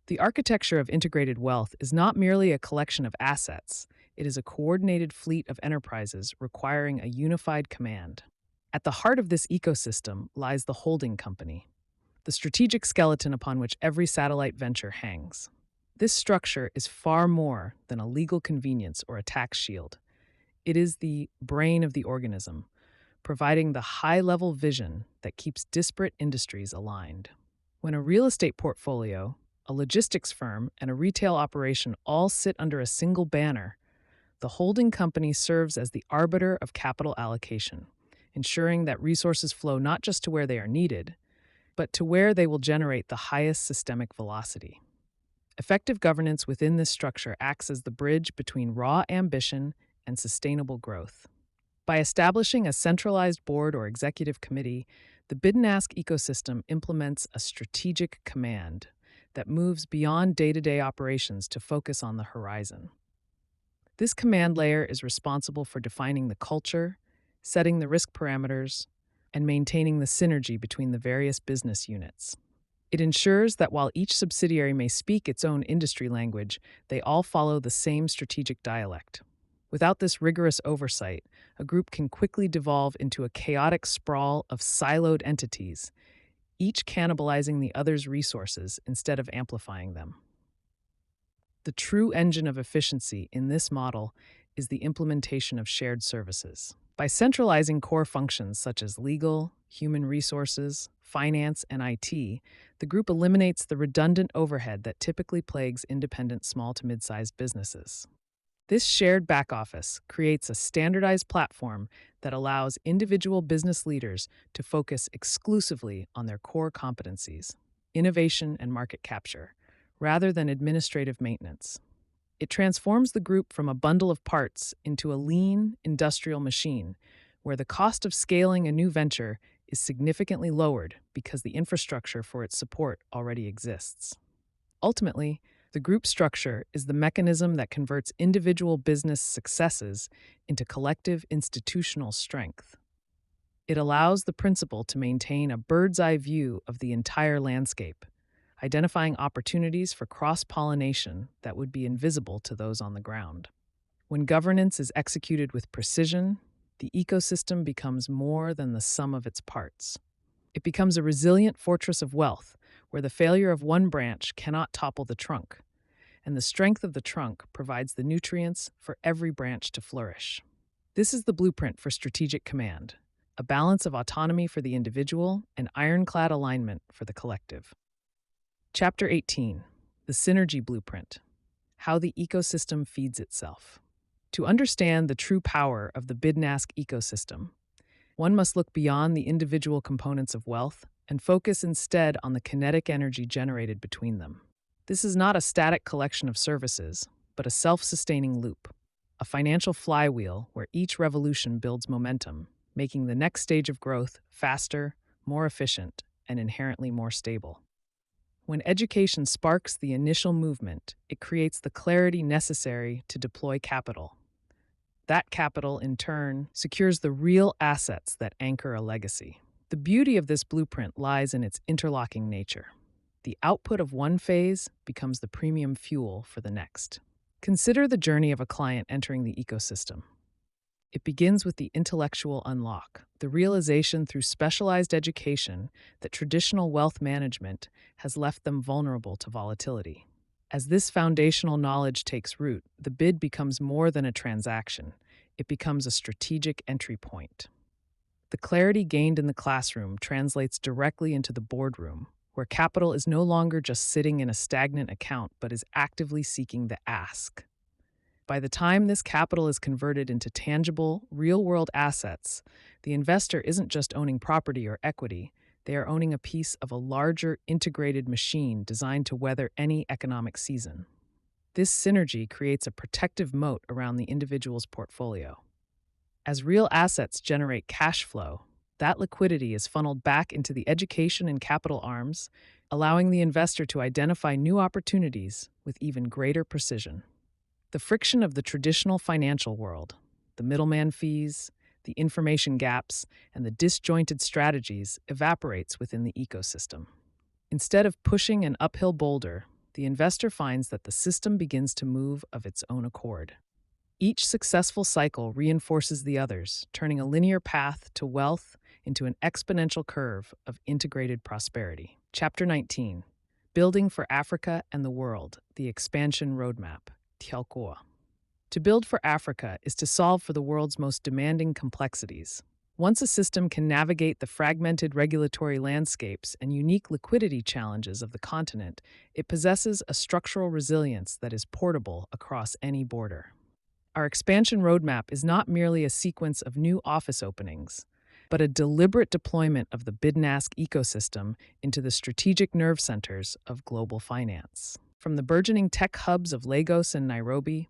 The architecture of integrated wealth is not merely a collection of assets, it is a coordinated fleet of enterprises requiring a unified command. At the heart of this ecosystem lies the holding company, the strategic skeleton upon which every satellite venture hangs. This structure is far more than a legal convenience or a tax shield. It is the brain of the organism, providing the high-level vision that keeps disparate industries aligned. When a real estate portfolio, a logistics firm, and a retail operation all sit under a single banner, the holding company serves as the arbiter of capital allocation, ensuring that resources flow not just to where they are needed, but to where they will generate the highest systemic velocity. Effective governance within this structure acts as the bridge between raw ambition and sustainable growth. By establishing a centralized board or executive committee, the Bidnask ecosystem implements a strategic command that moves beyond day-to-day operations to focus on the horizon. This command layer is responsible for defining the culture, setting the risk parameters, and maintaining the synergy between the various business units. It ensures that while each subsidiary may speak its own industry language, they all follow the same strategic dialect. Without this rigorous oversight, a group can quickly devolve into a chaotic sprawl of siloed entities, each cannibalizing the other's resources instead of amplifying them. The true engine of efficiency in this model is the implementation of shared services. By centralizing core functions such as legal, human resources, finance, and IT, the group eliminates the redundant overhead that typically plagues independent small to mid-sized businesses. This shared back office creates a standardized platform that allows individual business leaders to focus exclusively on their core competencies, innovation and market capture, rather than administrative maintenance. It transforms the group from a bundle of parts into a lean, industrial machine, where the cost of scaling a new venture is significantly lowered because the infrastructure for its support already exists. Ultimately, the group structure is the mechanism that converts individual business successes into collective institutional strength. It allows the principal to maintain a bird's-eye view of the entire landscape, identifying opportunities for cross-pollination that would be invisible to those on the ground. When governance is executed with precision, the ecosystem becomes more than the sum of its parts. It becomes a resilient fortress of wealth, where the failure of one branch cannot topple the trunk, and the strength of the trunk provides the nutrients for every branch to flourish. This is the blueprint for strategic command, a balance of autonomy for the individual and ironclad alignment for the collective. Chapter 18: The Synergy Blueprint: How the Ecosystem Feeds Itself. To understand the true power of the Bidnask ecosystem, one must look beyond the individual components of wealth and focus instead on the kinetic energy generated between them. This is not a static collection of services, but a self-sustaining loop, a financial flywheel where each revolution builds momentum, making the next stage of growth faster, more efficient, and inherently more stable. When education sparks the initial movement, it creates the clarity necessary to deploy capital. That capital, in turn, secures the real assets that anchor a legacy. The beauty of this blueprint lies in its interlocking nature. The output of one phase becomes the premium fuel for the next. Consider the journey of a client entering the ecosystem. It begins with the intellectual unlock, the realization through specialized education that traditional wealth management has left them vulnerable to volatility. As this foundational knowledge takes root, the bid becomes more than a transaction. It becomes a strategic entry point. The clarity gained in the classroom translates directly into the boardroom, where capital is no longer just sitting in a stagnant account, but is actively seeking the ask. By the time this capital is converted into tangible, real-world assets, the investor isn't just owning property or equity, they are owning a piece of a larger, integrated machine designed to weather any economic season. This synergy creates a protective moat around the individual's portfolio. As real assets generate cash flow, that liquidity is funneled back into the education and capital arms, allowing the investor to identify new opportunities with even greater precision. The friction of the traditional financial world, the middleman fees, the information gaps, and the disjointed strategies evaporates within the ecosystem. Instead of pushing an uphill boulder, the investor finds that the system begins to move of its own accord. Each successful cycle reinforces the others, turning a linear path to wealth into an exponential curve of integrated prosperity. Chapter 19: Building for Africa and the World, the Expansion Roadmap. To build for Africa is to solve for the world's most demanding complexities. Once a system can navigate the fragmented regulatory landscapes and unique liquidity challenges of the continent, it possesses a structural resilience that is portable across any border. Our expansion roadmap is not merely a sequence of new office openings, but a deliberate deployment of the Bidnask ecosystem into the strategic nerve centers of global finance. From the burgeoning tech hubs of Lagos and Nairobi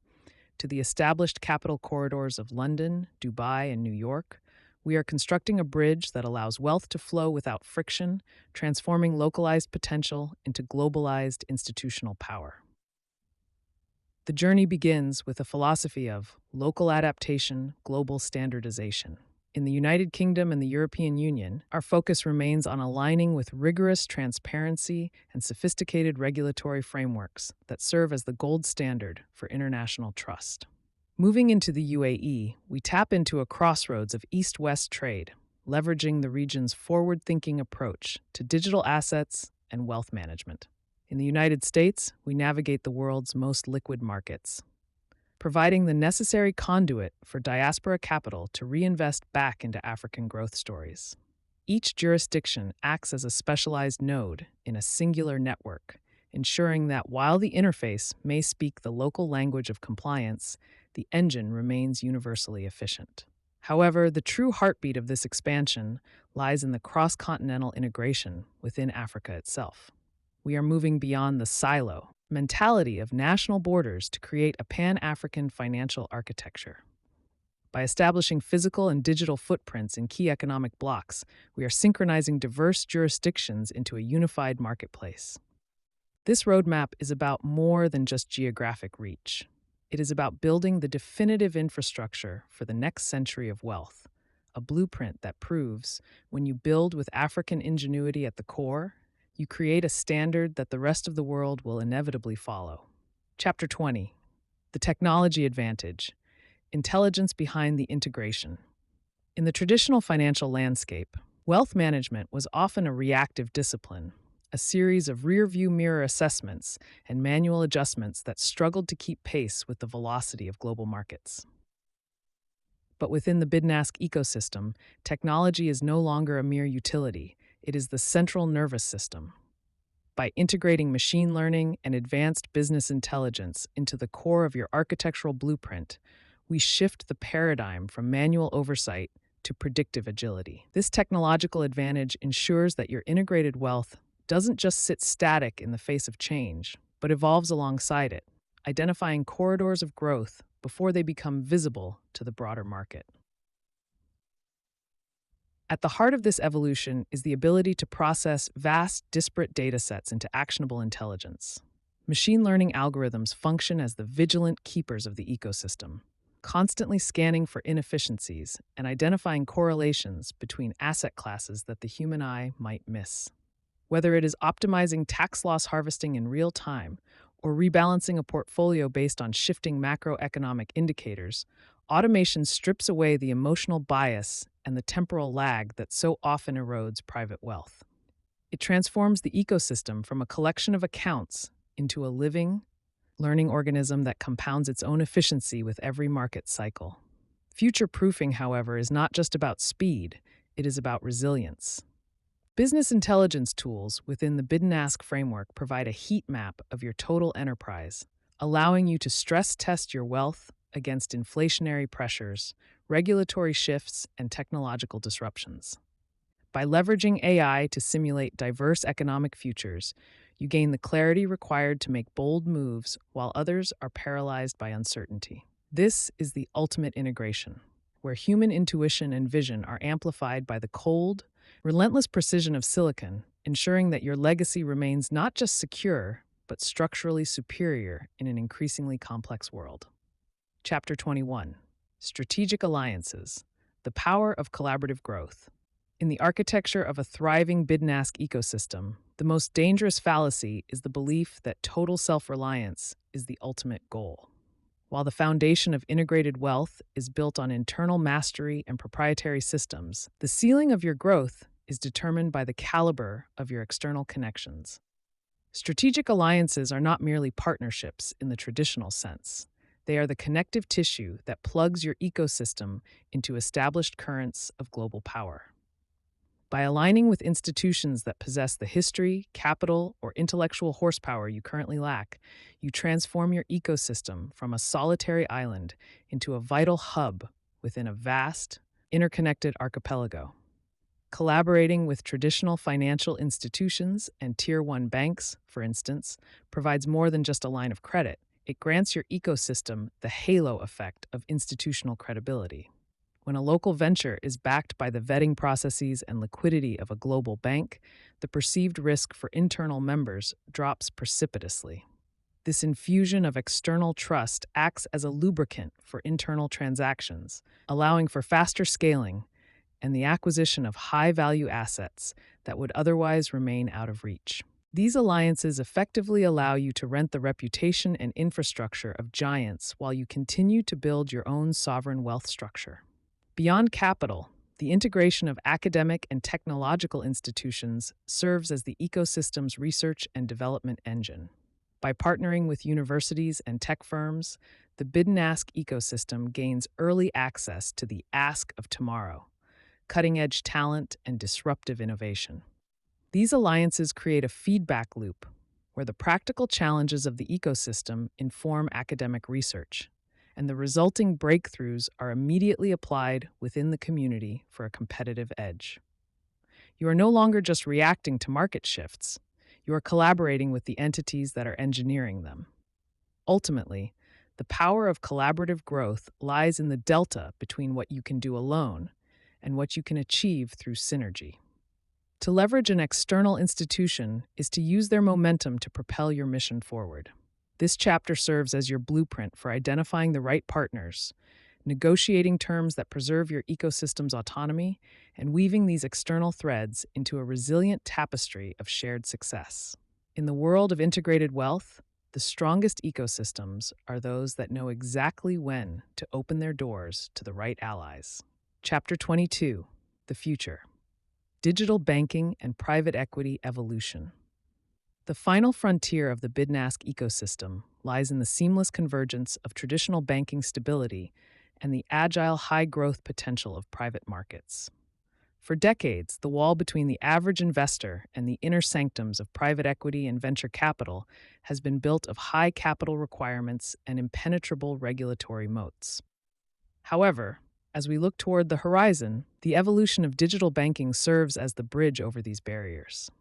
to the established capital corridors of London, Dubai, and New York, we are constructing a bridge that allows wealth to flow without friction, transforming localized potential into globalized institutional power. The journey begins with a philosophy of local adaptation, global standardization. In the United Kingdom and the European Union, our focus remains on aligning with rigorous transparency and sophisticated regulatory frameworks that serve as the gold standard for international trust. Moving into the UAE, we tap into a crossroads of East-West trade, leveraging the region's forward-thinking approach to digital assets and wealth management. In the United States, we navigate the world's most liquid markets, providing the necessary conduit for diaspora capital to reinvest back into African growth stories. Each jurisdiction acts as a specialized node in a singular network, ensuring that while the interface may speak the local language of compliance, the engine remains universally efficient. However, the true heartbeat of this expansion lies in the cross-continental integration within Africa itself. We are moving beyond the silo mentality of national borders to create a pan-African financial architecture. By establishing physical and digital footprints in key economic blocks, we are synchronizing diverse jurisdictions into a unified marketplace. This roadmap is about more than just geographic reach. It is about building the definitive infrastructure for the next century of wealth, a blueprint that proves when you build with African ingenuity at the core, You create a standard that the rest of the world will inevitably follow. Chapter 20: The Technology Advantage: Intelligence Behind the Integration. In the traditional financial landscape, wealth management was often a reactive discipline, a series of rear-view mirror assessments and manual adjustments that struggled to keep pace with the velocity of global markets. But within the bid-and-ask ecosystem, technology is no longer a mere utility. It is the central nervous system. By integrating machine learning and advanced business intelligence into the core of your architectural blueprint, we shift the paradigm from manual oversight to predictive agility. This technological advantage ensures that your integrated wealth doesn't just sit static in the face of change, but evolves alongside it, identifying corridors of growth before they become visible to the broader market. At the heart of this evolution is the ability to process vast, disparate data sets into actionable intelligence. Machine learning algorithms function as the vigilant keepers of the ecosystem, constantly scanning for inefficiencies and identifying correlations between asset classes that the human eye might miss. Whether it is optimizing tax loss harvesting in real time or rebalancing a portfolio based on shifting macroeconomic indicators, automation strips away the emotional bias and the temporal lag that so often erodes private wealth. It transforms the ecosystem from a collection of accounts into a living, learning organism that compounds its own efficiency with every market cycle. Future-proofing, however, is not just about speed, it is about resilience. Business intelligence tools within the bid-and-ask framework provide a heat map of your total enterprise, allowing you to stress test your wealth against inflationary pressures, regulatory shifts, and technological disruptions. By leveraging AI to simulate diverse economic futures, you gain the clarity required to make bold moves while others are paralyzed by uncertainty. This is the ultimate integration, where human intuition and vision are amplified by the cold, relentless precision of silicon, ensuring that your legacy remains not just secure, but structurally superior in an increasingly complex world. Chapter 21: Strategic Alliances: The Power of Collaborative Growth. In the architecture of a thriving bid-and-ask ecosystem, the most dangerous fallacy is the belief that total self-reliance is the ultimate goal. While the foundation of integrated wealth is built on internal mastery and proprietary systems, the ceiling of your growth is determined by the caliber of your external connections. Strategic alliances are not merely partnerships in the traditional sense. They are the connective tissue that plugs your ecosystem into established currents of global power. By aligning with institutions that possess the history, capital, or intellectual horsepower you currently lack, you transform your ecosystem from a solitary island into a vital hub within a vast, interconnected archipelago. Collaborating with traditional financial institutions and Tier 1 banks, for instance, provides more than just a line of credit. It grants your ecosystem the halo effect of institutional credibility. When a local venture is backed by the vetting processes and liquidity of a global bank, the perceived risk for internal members drops precipitously. This infusion of external trust acts as a lubricant for internal transactions, allowing for faster scaling and the acquisition of high-value assets that would otherwise remain out of reach. These alliances effectively allow you to rent the reputation and infrastructure of giants while you continue to build your own sovereign wealth structure. Beyond capital, the integration of academic and technological institutions serves as the ecosystem's research and development engine. By partnering with universities and tech firms, the bid-and-ask ecosystem gains early access to the ask of tomorrow, cutting-edge talent and disruptive innovation. These alliances create a feedback loop where the practical challenges of the ecosystem inform academic research, and the resulting breakthroughs are immediately applied within the community for a competitive edge. You are no longer just reacting to market shifts, you are collaborating with the entities that are engineering them. Ultimately, the power of collaborative growth lies in the delta between what you can do alone and what you can achieve through synergy. To leverage an external institution is to use their momentum to propel your mission forward. This chapter serves as your blueprint for identifying the right partners, negotiating terms that preserve your ecosystem's autonomy, and weaving these external threads into a resilient tapestry of shared success. In the world of integrated wealth, the strongest ecosystems are those that know exactly when to open their doors to the right allies. Chapter 22: The Future. Digital Banking and Private Equity Evolution. The final frontier of the bid-and-ask ecosystem lies in the seamless convergence of traditional banking stability and the agile high-growth potential of private markets. For decades, the wall between the average investor and the inner sanctums of private equity and venture capital has been built of high capital requirements and impenetrable regulatory moats. However, as we look toward the horizon, the evolution of digital banking serves as the bridge over these barriers.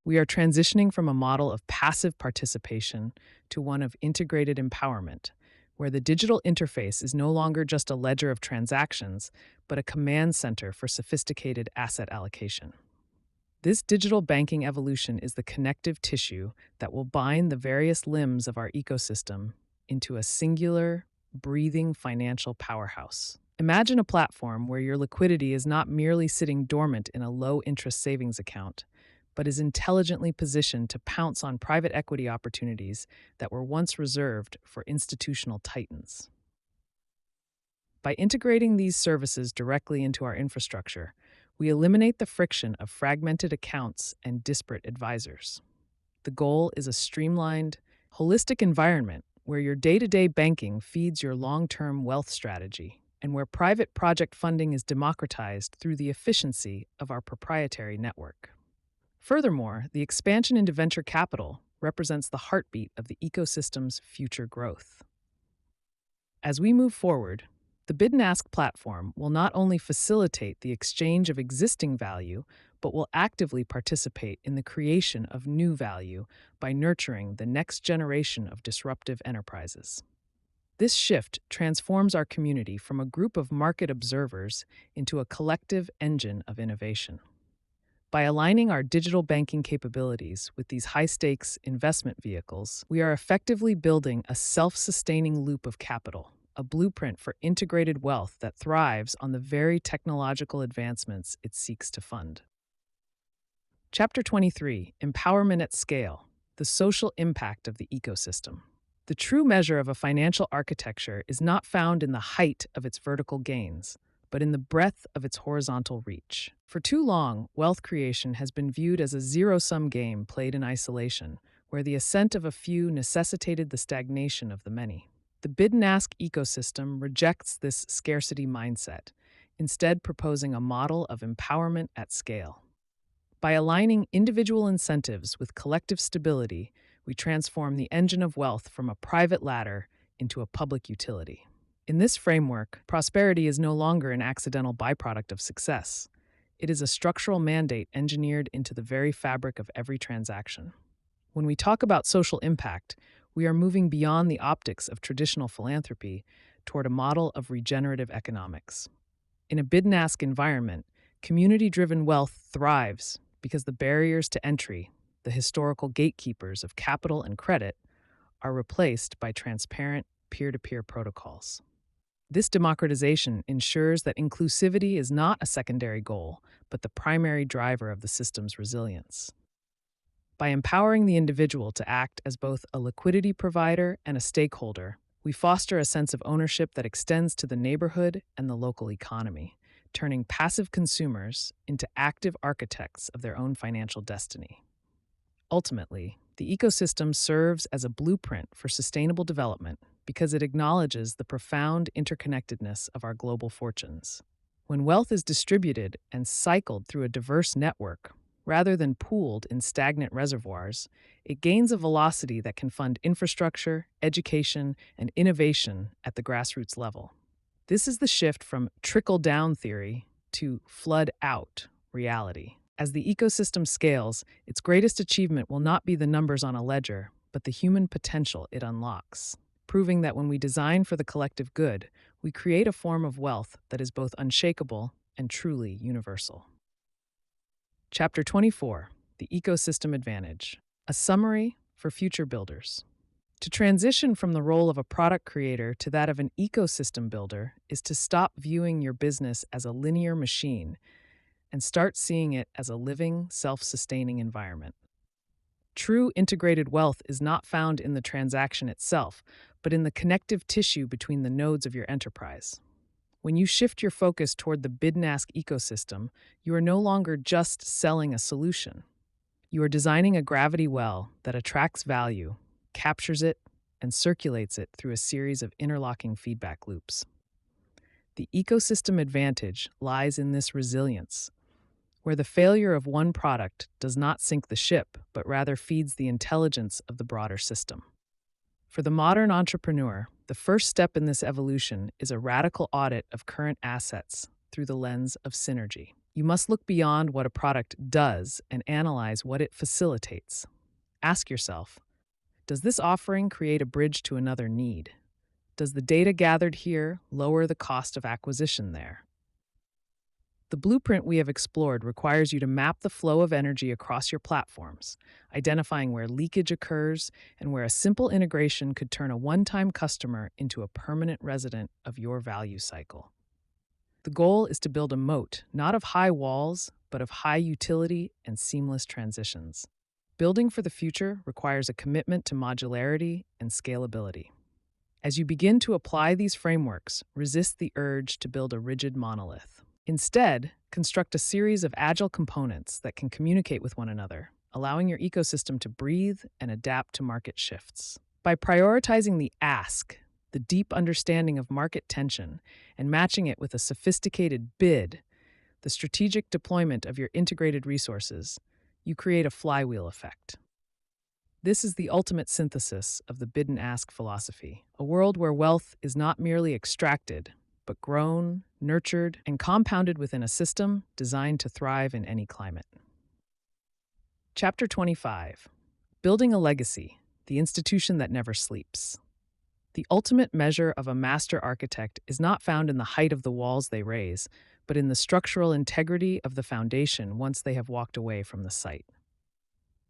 We are transitioning from a model of passive participation to one of integrated empowerment, where the digital interface is no longer just a ledger of transactions, but a command center for sophisticated asset allocation. This digital banking evolution is the connective tissue that will bind the various limbs of our ecosystem into a singular, breathing financial powerhouse. Imagine a platform where your liquidity is not merely sitting dormant in a low-interest savings account, but is intelligently positioned to pounce on private equity opportunities that were once reserved for institutional titans. By integrating these services directly into our infrastructure, we eliminate the friction of fragmented accounts and disparate advisors. The goal is a streamlined, holistic environment where your day-to-day banking feeds your long-term wealth strategy and where private project funding is democratized through the efficiency of our proprietary network. Furthermore, the expansion into venture capital represents the heartbeat of the ecosystem's future growth. As we move forward, the bid-and-ask platform will not only facilitate the exchange of existing value, but will actively participate in the creation of new value by nurturing the next generation of disruptive enterprises. This shift transforms our community from a group of market observers into a collective engine of innovation. By aligning our digital banking capabilities with these high-stakes investment vehicles, we are effectively building a self-sustaining loop of capital, a blueprint for integrated wealth that thrives on the very technological advancements it seeks to fund. Chapter 23: Empowerment at Scale, the Social Impact of the Ecosystem. The true measure of a financial architecture is not found in the height of its vertical gains, but in the breadth of its horizontal reach. For too long, wealth creation has been viewed as a zero-sum game played in isolation, where the ascent of a few necessitated the stagnation of the many. The bid-and-ask ecosystem rejects this scarcity mindset, instead proposing a model of empowerment at scale. By aligning individual incentives with collective stability, we transform the engine of wealth from a private ladder into a public utility. In this framework, prosperity is no longer an accidental byproduct of success. It is a structural mandate engineered into the very fabric of every transaction. When we talk about social impact, we are moving beyond the optics of traditional philanthropy toward a model of regenerative economics. In a bid-and-ask environment, community-driven wealth thrives because the barriers to entry, the historical gatekeepers of capital and credit, are replaced by transparent peer-to-peer protocols. This democratization ensures that inclusivity is not a secondary goal, but the primary driver of the system's resilience. By empowering the individual to act as both a liquidity provider and a stakeholder, we foster a sense of ownership that extends to the neighborhood and the local economy, turning passive consumers into active architects of their own financial destiny. Ultimately, the ecosystem serves as a blueprint for sustainable development because it acknowledges the profound interconnectedness of our global fortunes. When wealth is distributed and cycled through a diverse network, rather than pooled in stagnant reservoirs, it gains a velocity that can fund infrastructure, education, and innovation at the grassroots level. This is the shift from trickle-down theory to flood-out reality. As the ecosystem scales, its greatest achievement will not be the numbers on a ledger, but the human potential it unlocks, proving that when we design for the collective good, we create a form of wealth that is both unshakable and truly universal. Chapter 24: The Ecosystem Advantage, a summary for future builders. To transition from the role of a product creator to that of an ecosystem builder is to stop viewing your business as a linear machine and start seeing it as a living, self-sustaining environment. True integrated wealth is not found in the transaction itself, but in the connective tissue between the nodes of your enterprise. When you shift your focus toward the bid and ask ecosystem, you are no longer just selling a solution. You are designing a gravity well that attracts value, captures it, and circulates it through a series of interlocking feedback loops. The ecosystem advantage lies in this resilience, where the failure of one product does not sink the ship, but rather feeds the intelligence of the broader system. For the modern entrepreneur, the first step in this evolution is a radical audit of current assets through the lens of synergy. You must look beyond what a product does and analyze what it facilitates. Ask yourself, does this offering create a bridge to another need? Does the data gathered here lower the cost of acquisition there? The blueprint we have explored requires you to map the flow of energy across your platforms, identifying where leakage occurs and where a simple integration could turn a one-time customer into a permanent resident of your value cycle. The goal is to build a moat, not of high walls, but of high utility and seamless transitions. Building for the future requires a commitment to modularity and scalability. As you begin to apply these frameworks, resist the urge to build a rigid monolith. Instead, construct a series of agile components that can communicate with one another, allowing your ecosystem to breathe and adapt to market shifts. By prioritizing the ask, the deep understanding of market tension, and matching it with a sophisticated bid, the strategic deployment of your integrated resources, you create a flywheel effect. This is the ultimate synthesis of the bid and ask philosophy, a world where wealth is not merely extracted, but grown, nurtured, and compounded within a system designed to thrive in any climate. Chapter 25. Building a Legacy, the institution that never sleeps. The ultimate measure of a master architect is not found in the height of the walls they raise, but in the structural integrity of the foundation once they have walked away from the site.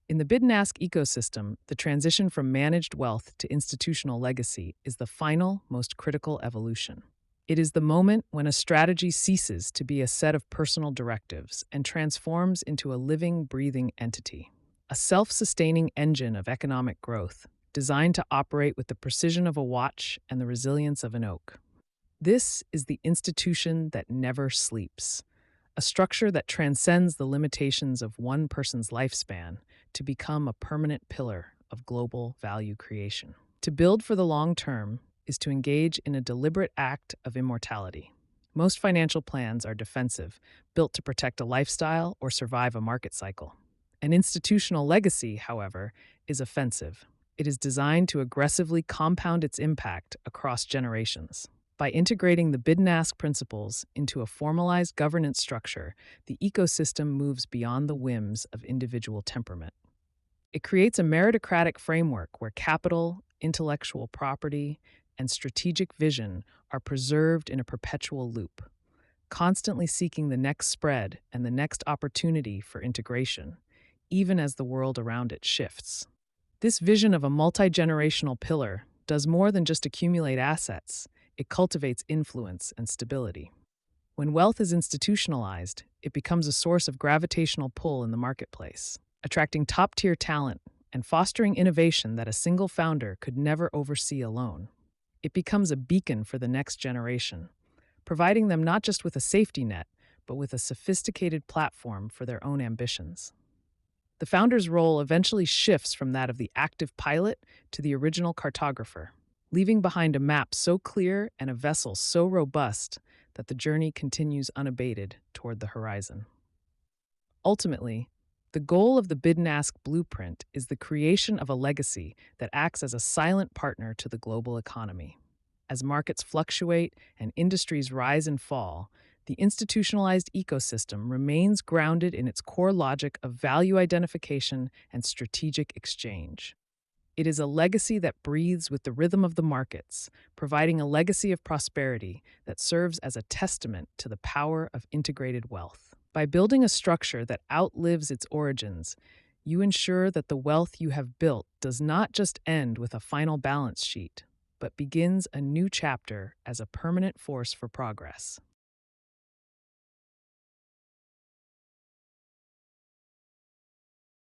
In the bid and ask ecosystem, the transition from managed wealth to institutional legacy is the final, most critical evolution. It is the moment when a strategy ceases to be a set of personal directives and transforms into a living, breathing entity, a self-sustaining engine of economic growth, designed to operate with the precision of a watch and the resilience of an oak. This is the institution that never sleeps, a structure that transcends the limitations of one person's lifespan to become a permanent pillar of global value creation. To build for the long term is to engage in a deliberate act of immortality. Most financial plans are defensive, built to protect a lifestyle or survive a market cycle. An institutional legacy, however, is offensive. It is designed to aggressively compound its impact across generations. By integrating the bid and ask principles into a formalized governance structure, the ecosystem moves beyond the whims of individual temperament. It creates a meritocratic framework where capital, intellectual property, and strategic vision are preserved in a perpetual loop, constantly seeking the next spread and the next opportunity for integration, even as the world around it shifts. This vision of a multi-generational pillar does more than just accumulate assets. It cultivates influence and stability. When wealth is institutionalized, it becomes a source of gravitational pull in the marketplace, attracting top-tier talent and fostering innovation that a single founder could never oversee alone. It becomes a beacon for the next generation, providing them not just with a safety net, but with a sophisticated platform for their own ambitions. The founder's role eventually shifts from that of the active pilot to the original cartographer, leaving behind a map so clear and a vessel so robust that the journey continues unabated toward the horizon. Ultimately, the goal of the bid and ask blueprint is the creation of a legacy that acts as a silent partner to the global economy. As markets fluctuate and industries rise and fall, the institutionalized ecosystem remains grounded in its core logic of value identification and strategic exchange. It is a legacy that breathes with the rhythm of the markets, providing a legacy of prosperity that serves as a testament to the power of integrated wealth. By building a structure that outlives its origins, You ensure that the wealth you have built does not just end with a final balance sheet, but begins a new chapter as a permanent force for progress.